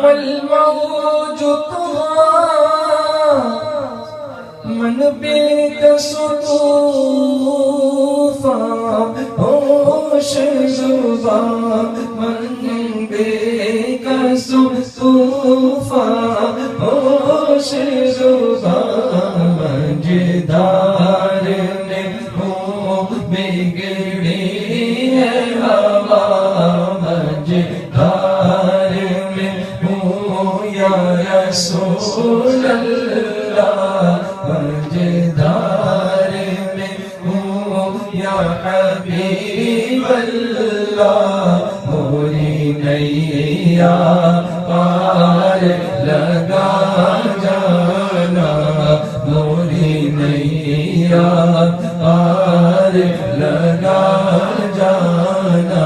والموج طغى من بكس طوفان ہوش زبا من بكس طوفان ہوش زبا مجدار میں ہو بگڑی ہے ہوا مجدار میں ہو یا رسول اللہ مجدار میں ہو یا حبیب اللہ موری نیا پار لگا جانا موری نیا پار لگا جانا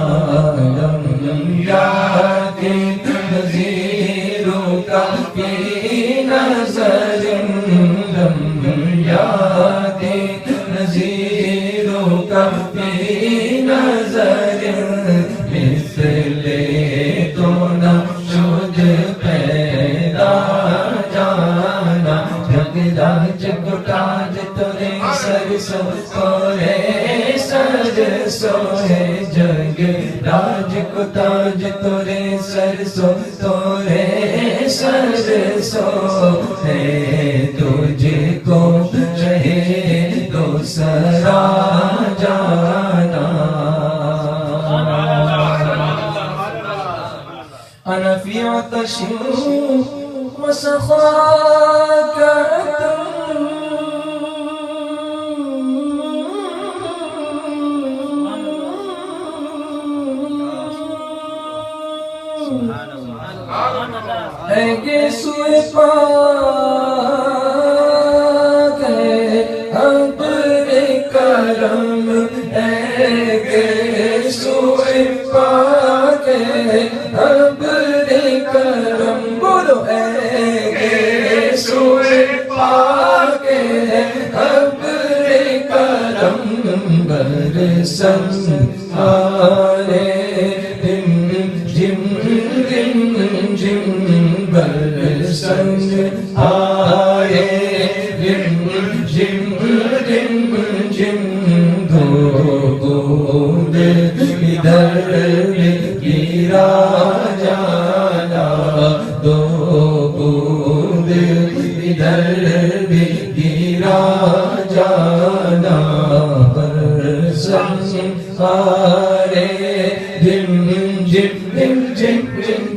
لمحات نظیروں کا فی نظر لمحات نظیروں کا فی نظر مثل تو نہ شد پیدا جانا جگ راج کو تاج تورے سر سوئے سر سوئے جگ راج کو تاج تورے سر سوئے سر سوئے تجھ کو چاہے تو سرا جانا أنا في عطش وسخاك اے سوئے پاک ابر کرم اے سوئے پاک ابر کرم بولو اے سوئے پاک ابر کرم برسن آرے دم جم دم جم برسن آئے دم جم دم جم دو بود ادھر گرا جانا دو بود ادھر بھی گرا جانا برسن آرے دم جم دم جم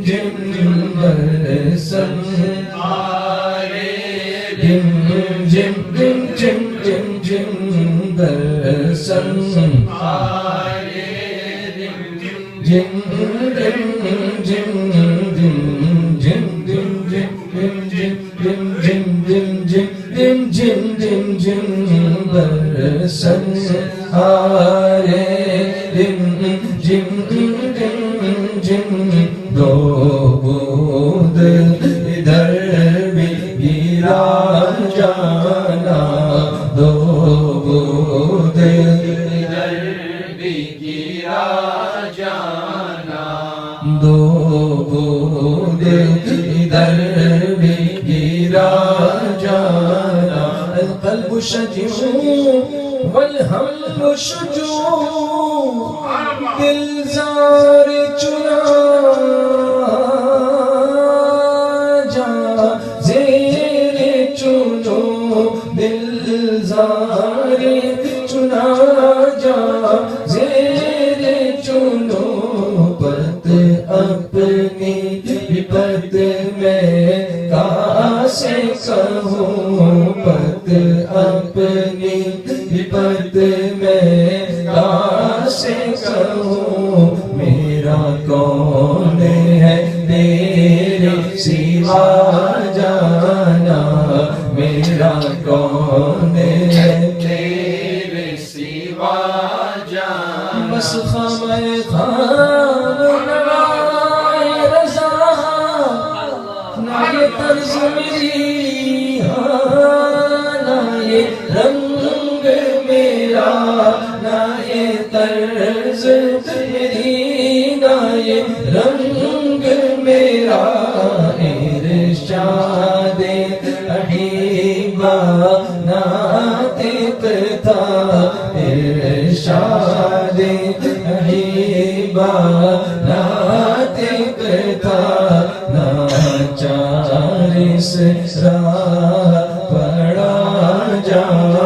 جم جم برسن آرے دم جم دم جم جم جم برسن آرے جم دم جم دم جم دم جم جم جم جم جم جم جم جم جم برسن آرے دم جم دم جم دو بود ادھر بھی گرا جانا دو بود ادھر بھی گرا جانا دو بود ادھر بھی گرا جانا القلب شجیع والہم شجوع دل زار چنا جا زیر چنو دل زار چنا جا زیر چنو پت اپنی پت میں کاسے کہوں پت اپنی پت میں کاسے کہوں میرا کون ہے تیرے سوا جانا میرا کون ہے تیرے سوا جانا بس خامہ خام نوائے رضا نہ یہ طرز میری نہ یہ رنگ میرا نہ یہ طرز میری نہ یہ رنگ میرا ارشاد ہیبا ناطقتا ناچار اس راہ پڑا جا